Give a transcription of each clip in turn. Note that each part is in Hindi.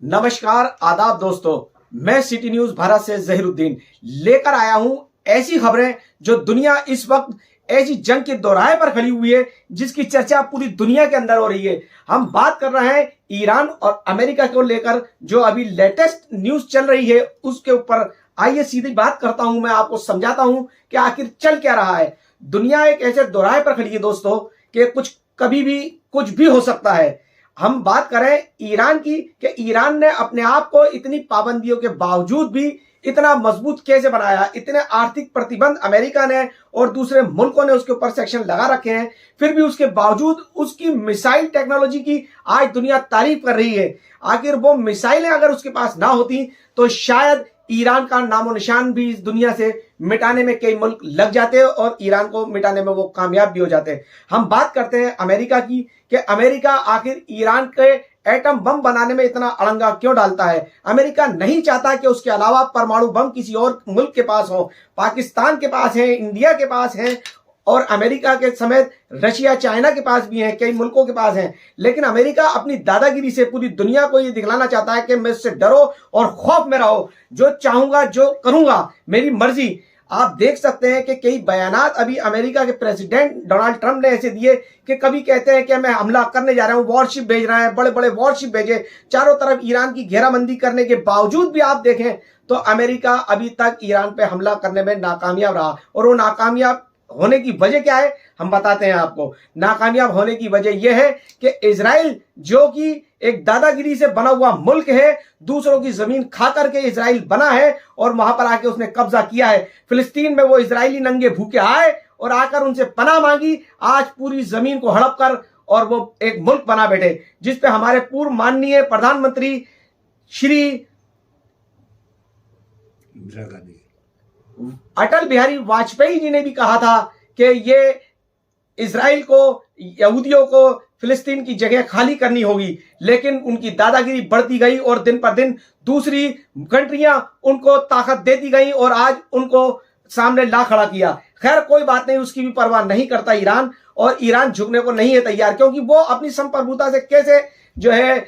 नमस्कार आदाब दोस्तों, मैं सिटी न्यूज भारत से जहीरुद्दीन लेकर आया हूं ऐसी खबरें जो दुनिया इस वक्त ऐसी जंग के दोराहे पर खड़ी हुई है जिसकी चर्चा पूरी दुनिया के अंदर हो रही है। हम बात कर रहे हैं ईरान और अमेरिका को लेकर जो अभी लेटेस्ट न्यूज चल रही है उसके ऊपर। आइए सीधी बात करता हूं, मैं आपको समझाता हूं कि आखिर चल क्या रहा है। दुनिया एक ऐसे दोराहे पर खड़ी है दोस्तों कि कुछ कभी भी कुछ भी हो सकता है। हम बात करें ईरान की कि ईरान ने अपने आप को इतनी पाबंदियों के बावजूद भी इतना मजबूत कैसे बनाया। इतने आर्थिक प्रतिबंध अमेरिका ने और दूसरे मुल्कों ने उसके ऊपर सेक्शन लगा रखे हैं, फिर भी उसके बावजूद उसकी मिसाइल टेक्नोलॉजी की आज दुनिया तारीफ कर रही है। आखिर वो मिसाइलें अगर उसके पास ना होती तो शायद ईरान का नामो निशान भी इस दुनिया से मिटाने में कई मुल्क लग जाते और ईरान को मिटाने में वो कामयाब भी हो जाते। हम बात करते हैं अमेरिका की कि अमेरिका आखिर ईरान के एटम बम बनाने में इतना अड़ंगा क्यों डालता है। अमेरिका नहीं चाहता कि उसके अलावा परमाणु बम किसी और मुल्क के पास हो। पाकिस्तान के पास है, इंडिया के पास है और अमेरिका के समेत रशिया चाइना के पास भी हैं, कई मुल्कों के पास हैं। लेकिन अमेरिका अपनी दादागिरी से पूरी दुनिया को ये दिखलाना चाहता है कि मैं इससे डरो और खौफ में रहो, जो चाहूंगा जो करूंगा, मेरी मर्जी। आप देख सकते हैं कि कई बयानात अभी अमेरिका के प्रेसिडेंट डोनाल्ड ट्रंप ने ऐसे दिए कि कभी कहते हैं कि मैं हमला करने जा रहा हूं, वॉरशिप भेज रहा है, बड़े बड़े वॉरशिप भेजे, चारों तरफ ईरान की घेराबंदी करने के बावजूद भी आप देखें तो अमेरिका अभी तक ईरान पे हमला करने में नाकामयाब रहा। और वो नाकामयाब होने की वजह क्या है हम बताते हैं आपको। नाकामयाब होने की वजह यह है कि इजराइल जो कि एक दादागिरी से बना हुआ मुल्क है, दूसरों की जमीन खा करके इजराइल बना है और वहां पर आके उसने कब्जा किया है। फिलिस्तीन में वो इजरायली नंगे भूखे आए और आकर उनसे पनाह मांगी, आज पूरी जमीन को हड़प कर और वो एक मुल्क बना बैठे, जिसपे हमारे पूर्व माननीय प्रधानमंत्री श्री अटल बिहारी वाजपेयी जी ने भी कहा था कि ये इजराइल को, यहूदियों को फिलिस्तीन की जगह खाली करनी होगी। लेकिन उनकी दादागिरी बढ़ती गई और दिन पर दिन दूसरी कंट्रियां उनको ताकत देती गई और आज उनको सामने ला खड़ा किया। खैर कोई बात नहीं, उसकी भी परवाह नहीं करता ईरान, और ईरान झुकने को नहीं है तैयार, क्योंकि वो अपनी संप्रभुता से कैसे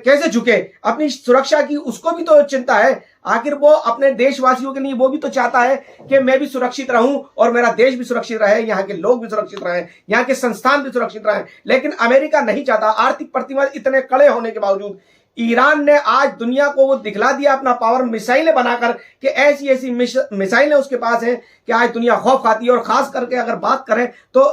कैसे झुके। अपनी सुरक्षा की उसको भी तो चिंता है। आखिर वो अपने देशवासियों के लिए वो भी तो चाहता है कि मैं भी सुरक्षित रहूं और मेरा देश भी सुरक्षित रहे, यहाँ के लोग भी सुरक्षित रहे, यहाँ के संस्थान भी सुरक्षित रहे। लेकिन अमेरिका नहीं चाहता। आर्थिक प्रतिबंध इतने कड़े होने के बावजूद ईरान ने आज दुनिया को वो दिखला दिया अपना पावर, मिसाइलें बनाकर कि ऐसी ऐसी मिसाइलें उसके पास हैं कि आज दुनिया खौफ खाती है। और खास करके अगर बात करें तो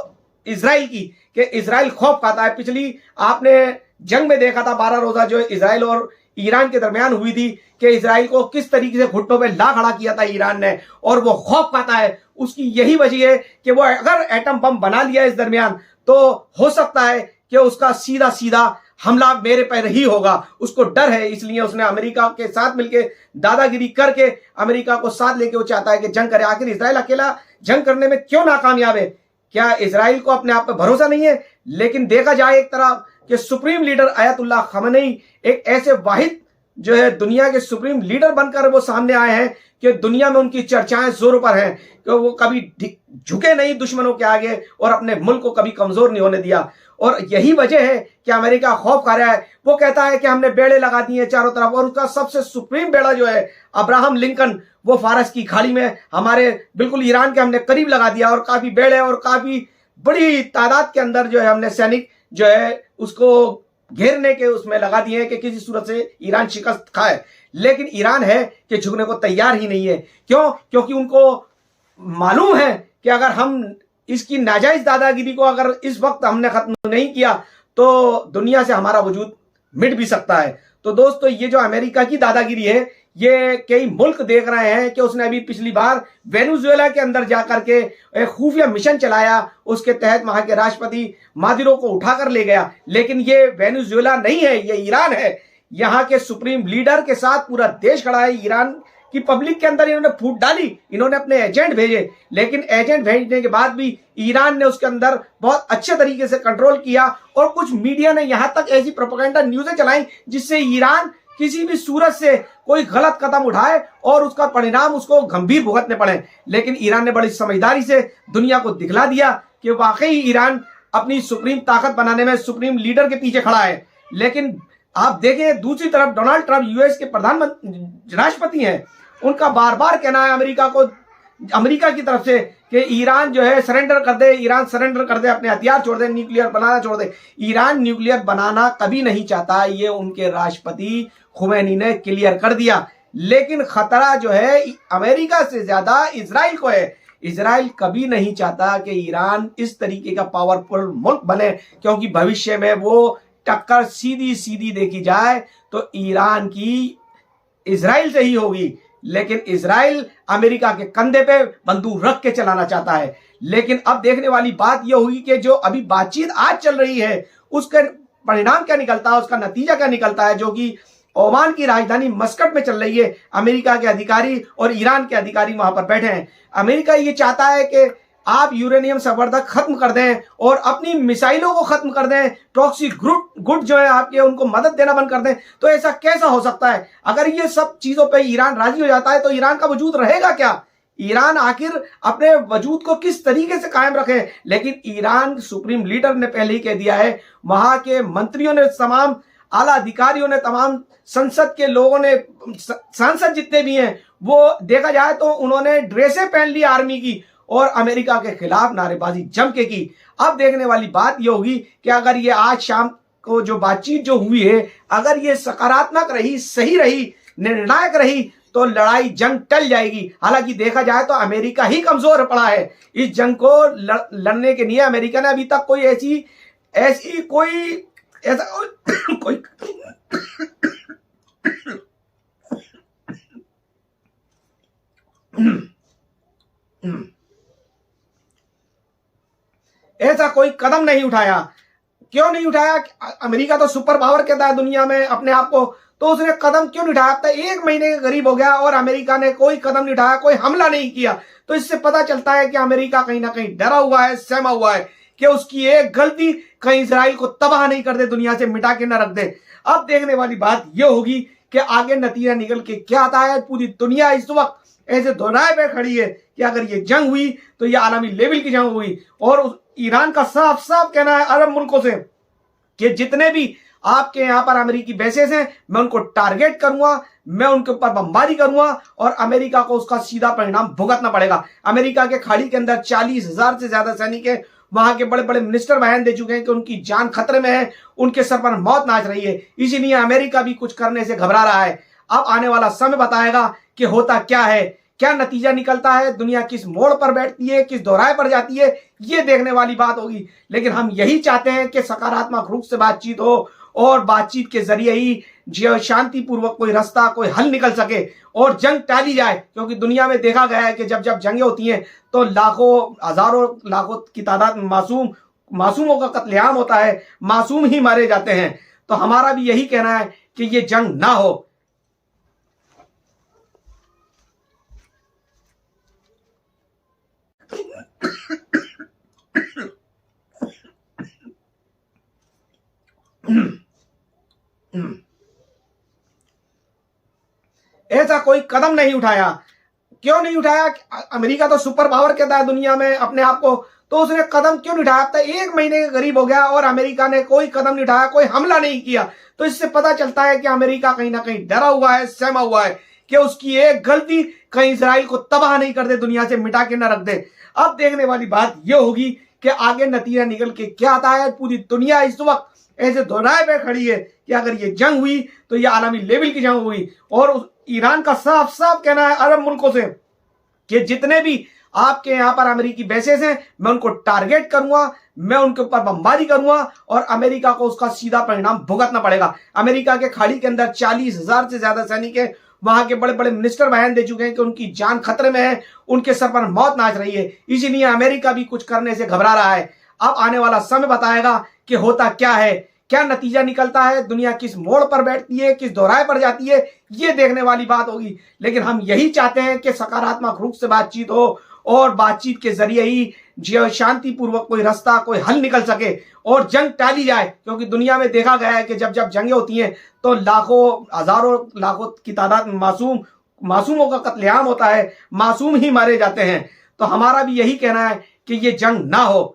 इजराइल की, कि इजराइल खौफ खाता है। पिछली आपने जंग में देखा था 12 रोजा जो इजराइल और ईरान के दरमियान हुई थी कि इजराइल को किस तरीके से घुटनों पे ला खड़ा किया था ईरान ने, और वो खौफ खाता है। उसकी यही वजह है कि वो अगर एटम बम बना लिया इस दरमियान तो हो सकता है कि उसका सीधा सीधा हमला मेरे पर ही होगा। उसको डर है, इसलिए उसने अमेरिका के साथ मिलकर दादागिरी करके अमेरिका को साथ लेके वो चाहता है कि जंग करे। आखिर इजराइल अकेला जंग करने में क्यों नाकामयाब है? क्या इजराइल को अपने आप पर भरोसा नहीं है? लेकिन देखा जाए एक तरफ कि सुप्रीम लीडर आयतुल्लाह खamenei एक ऐसे वाहिद दुनिया के सुप्रीम लीडर बनकर वो सामने आए हैं कि दुनिया में उनकी चर्चाएं जोरों पर हैं कि वो कभी झुके नहीं दुश्मनों के आगे और अपने मुल्क को कभी कमजोर नहीं होने दिया। और यही वजह है कि अमेरिका खौफ खा रहा है। वो कहता है कि हमने बेड़े लगा दिए चारों तरफ, और उसका सबसे सुप्रीम बेड़ा जो है अब्राहम लिंकन, वो फारस की खाड़ी में हमारे बिल्कुल ईरान के हमने करीब लगा दिया, और काफी बेड़े और काफी बड़ी तादाद के अंदर हमने सैनिक उसको घेरने के उसमें लगा दिए हैं कि किसी सूरत से ईरान शिकस्त खाए। लेकिन ईरान है कि झुकने को तैयार ही नहीं है। क्यों? क्योंकि उनको मालूम है कि अगर हम इसकी नाजायज दादागिरी को अगर इस वक्त हमने खत्म नहीं किया तो दुनिया से हमारा वजूद मिट भी सकता है। तो दोस्तों ये जो अमेरिका की दादागिरी है, ये कई मुल्क देख रहे हैं कि उसने अभी पिछली बार वेनेजुएला के अंदर जाकर के एक खुफिया मिशन चलाया, उसके तहत वहां के राष्ट्रपति मादुरो को उठाकर ले गया। लेकिन ये वेनेजुएला नहीं है, ये ईरान है। यहाँ के सुप्रीम लीडर के साथ पूरा देश खड़ा है। ईरान की पब्लिक के अंदर इन्होंने फूट डाली, इन्होंने अपने एजेंट भेजे, लेकिन एजेंट भेजने के बाद भी ईरान ने उसके अंदर बहुत अच्छे तरीके से कंट्रोल किया। और कुछ मीडिया ने यहां तक ऐसी प्रोपेगेंडा न्यूज़ें चलाई जिससे ईरान किसी भी सूरत से कोई गलत कदम उठाए और उसका परिणाम उसको गंभीर भुगतने पड़े। लेकिन ईरान ने बड़ी समझदारी से दुनिया को दिखला दिया कि वाकई ईरान अपनी सुप्रीम ताकत बनाने में सुप्रीम लीडर के पीछे खड़ा है। लेकिन आप देखें दूसरी तरफ डोनाल्ड ट्रंप यूएस के प्रधानमंत्री राष्ट्रपति हैं, उनका बार बार कहना है अमेरिका की तरफ से कि ईरान जो है सरेंडर कर दे, ईरान सरेंडर कर दे, अपने हथियार छोड़ दे, न्यूक्लियर बनाना छोड़ दे। ईरान न्यूक्लियर बनाना कभी नहीं चाहता, ये उनके राष्ट्रपति खुमैनी ने क्लियर कर दिया। लेकिन खतरा जो है अमेरिका से ज्यादा इजराइल को है। इजराइल कभी नहीं चाहता कि ईरान इस तरीके का पावरफुल मुल्क बने, क्योंकि भविष्य में वो टक्कर सीधी सीधी देखी जाए तो ईरान की इजराइल से ही होगी। लेकिन इजराइल अमेरिका के कंधे पे बंदूक रख के चलाना चाहता है। लेकिन अब देखने वाली बात यह होगी कि जो अभी बातचीत आज चल रही है उसका परिणाम क्या निकलता है, उसका नतीजा क्या निकलता है, जो कि ओमान की राजधानी मस्कट में चल रही है। अमेरिका के अधिकारी और ईरान के अधिकारी वहां पर बैठे हैं। अमेरिका ये चाहता है कि आप यूरेनियम संवर्धक खत्म कर दें और अपनी मिसाइलों को खत्म कर दें, टॉक्सिक गुट जो है आपके उनको मदद देना बंद कर दें। तो ऐसा कैसा हो सकता है? अगर ये सब चीजों पे ईरान राजी हो जाता है तो ईरान का वजूद रहेगा क्या? ईरान आखिर अपने वजूद को किस तरीके से कायम रखे? लेकिन ईरान सुप्रीम लीडर ने पहले ही कह दिया है, वहां के मंत्रियों ने, तमाम आला अधिकारियों ने, तमाम संसद के लोगों ने, सांसद जितने भी हैं, वो देखा जाए तो उन्होंने ड्रेसें पहन ली आर्मी की और अमेरिका के खिलाफ नारेबाजी जम के की। अब देखने वाली बात यह होगी कि अगर ये आज शाम को जो बातचीत जो हुई है, अगर ये सकारात्मक रही, सही रही, निर्णायक रही, तो लड़ाई जंग टल जाएगी। हालांकि देखा जाए तो अमेरिका ही कमजोर पड़ा है इस जंग को लड़ने के लिए। अमेरिका ने अभी तक कोई ऐसा कोई ऐसा कोई कदम नहीं उठाया। क्यों नहीं उठाया? अमेरिका तो सुपर पावर कहता है दुनिया में अपने आप को, तो उसने कदम क्यों नहीं उठाया? अब तक 1 महीने के करीब हो गया और अमेरिका ने कोई कदम नहीं उठाया, कोई हमला नहीं किया। तो इससे पता चलता है कि अमेरिका कहीं ना कहीं डरा हुआ है, सहमा हुआ है कि उसकी एक गलती कहीं इजराइल को तबाह नहीं कर दे, दुनिया से मिटा के न रख दे। अब देखने वाली बात यह होगी कि आगे नतीजा निकल के क्या आता है। पूरी दुनिया इस वक्त ऐसे दोहराए पे खड़ी है कि अगर ये जंग हुई तो ये आलमी लेवल की जंग हुई। और ईरान का साफ साफ कहना है अरब मुल्कों से कि जितने भी आपके यहां पर अमेरिकी बेसेस हैं, मैं उनको टारगेट करूंगा, मैं उनके ऊपर बमबारी करूंगा और अमेरिका को उसका सीधा परिणाम भुगतना पड़ेगा। अमेरिका के खाड़ी के अंदर 40,000 से ज्यादा सैनिक है। वहां के बड़े बड़े मिनिस्टर बयान दे चुके हैं कि उनकी जान खतरे में है, उनके सर पर मौत नाच रही है। इसीलिए अमेरिका भी कुछ करने से घबरा रहा है। अब आने वाला समय बताएगा कि होता क्या है, क्या नतीजा निकलता है, दुनिया किस मोड़ पर बैठती है, किस दोहराए पर जाती है, ये देखने वाली बात होगी। लेकिन हम यही चाहते हैं कि सकारात्मक रूप से बातचीत हो और बातचीत के जरिए ही शांतिपूर्वक कोई रास्ता, कोई हल निकल सके और जंग टाली जाए। क्योंकि दुनिया में देखा गया है कि जब जब जंगें होती हैं तो लाखों, हजारों, लाखों की तादाद में मासूमों का कत्लेआम होता है, मासूम ही मारे जाते हैं। तो हमारा भी यही कहना है कि ये जंग ना हो। ऐसा कोई कदम नहीं उठाया। क्यों नहीं उठाया? अमेरिका तो सुपर पावर कहता है दुनिया में अपने आप को, तो उसने कदम क्यों नहीं उठाया? अब तक 1 महीने के करीब हो गया और अमेरिका ने कोई कदम नहीं उठाया, कोई हमला नहीं किया। तो इससे पता चलता है कि अमेरिका कहीं ना कहीं डरा हुआ है, सहमा हुआ है कि उसकी एक गलती कहीं इजराइल को तबाह नहीं कर दे, दुनिया से मिटा के न रख दे। अब देखने वाली बात यह होगी कि आगे नतीजा निकल के क्या आता है। पूरी दुनिया इस वक्त ऐसे दोहराए पे खड़ी है कि अगर ये जंग हुई तो ये आलमी लेवल की जंग हुई। और ईरान का साफ साफ कहना है अरब मुल्कों से कि जितने भी आपके यहां पर अमेरिकी बेसेस हैं, मैं उनको टारगेट करूंगा, मैं उनके ऊपर बमबारी करूंगा और अमेरिका को उसका सीधा परिणाम भुगतना पड़ेगा। अमेरिका के खाड़ी के अंदर 40,000 से ज्यादा सैनिक है। वहां के बड़े बड़े मिनिस्टर बयान दे चुके हैं कि उनकी जान खतरे में है, उनके सर पर मौत नाच रही है। इसीलिए अमेरिका भी कुछ करने से घबरा रहा है। अब आने वाला समय बताएगा कि होता क्या है, क्या नतीजा निकलता है, दुनिया किस मोड़ पर बैठती है, किस दोहराए पर जाती है, ये देखने वाली बात होगी। लेकिन हम यही चाहते हैं कि सकारात्मक रूप से बातचीत हो और बातचीत के जरिए ही शांतिपूर्वक कोई रास्ता, कोई हल निकल सके और जंग टाली जाए। क्योंकि दुनिया में देखा गया है कि जब जब जंगें होती हैं तो लाखों, हजारों, लाखों की तादाद में मासूमों का कत्लेआम होता है, मासूम ही मारे जाते हैं। तो हमारा भी यही कहना है कि ये जंग ना हो।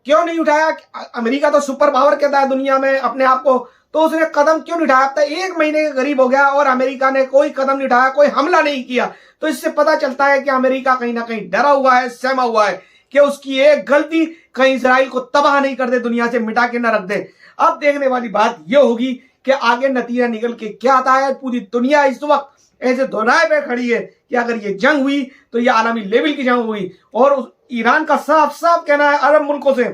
क्यों नहीं उठाया? अमेरिका तो सुपर पावर कहता है दुनिया में अपने आप को, तो उसने कदम क्यों नहीं उठाया? अब तक 1 महीने के करीब हो गया और अमेरिका ने कोई कदम नहीं उठाया, कोई हमला नहीं किया। तो इससे पता चलता है कि अमेरिका कहीं ना कहीं डरा हुआ है, सहमा हुआ है कि उसकी एक गलती कहीं इजराइल को तबाह नहीं कर दे, दुनिया से मिटा के न रख दे। अब देखने वाली बात यह होगी कि आगे नतीजा निकल के क्या आता है। पूरी दुनिया इस वक्त ऐसे दोराए पे खड़ी है कि अगर ये जंग हुई तो ये आलमी लेवल की जंग हुई। और ईरान का साफ साफ कहना है अरब मुल्कों से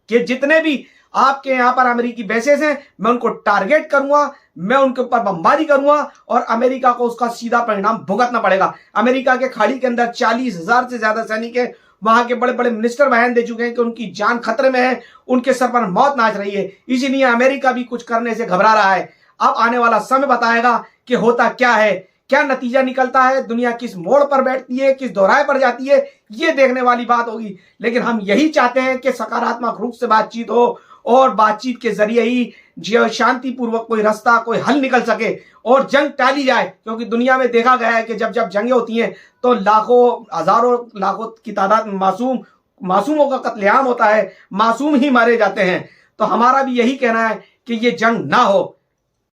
कि जितने भी आपके यहां पर अमेरिकी बेसेस हैं मैं उनको टारगेट करूंगा, मैं उनके ऊपर बमबारी करूंगा और अमेरिका को उसका सीधा परिणाम भुगतना पड़ेगा। अमेरिका के खाड़ी के अंदर 40,000 से ज्यादा सैनिक हैं। वहां के बड़े बड़े मिनिस्टर बयान दे चुके हैं कि उनकी जान खतरे में है, उनके सर पर मौत नाच रही है। इसीलिए अमेरिका भी कुछ करने से घबरा रहा है। अब आने वाला समय बताएगा कि होता क्या है, क्या नतीजा निकलता है, दुनिया किस मोड़ पर बैठती है, किस दोराहे पर जाती है, ये देखने वाली बात होगी। लेकिन हम यही चाहते हैं कि सकारात्मक रूप से बातचीत हो और बातचीत के जरिए ही जो शांतिपूर्वक कोई रास्ता, कोई हल निकल सके और जंग टाली जाए। क्योंकि दुनिया में देखा गया है कि जब जब जंगें होती हैं तो लाखों, हजारों, लाखों की तादाद में मासूमों का कत्लेआम होता है, मासूम ही मारे जाते हैं। तो हमारा भी यही कहना है कि ये जंग ना हो,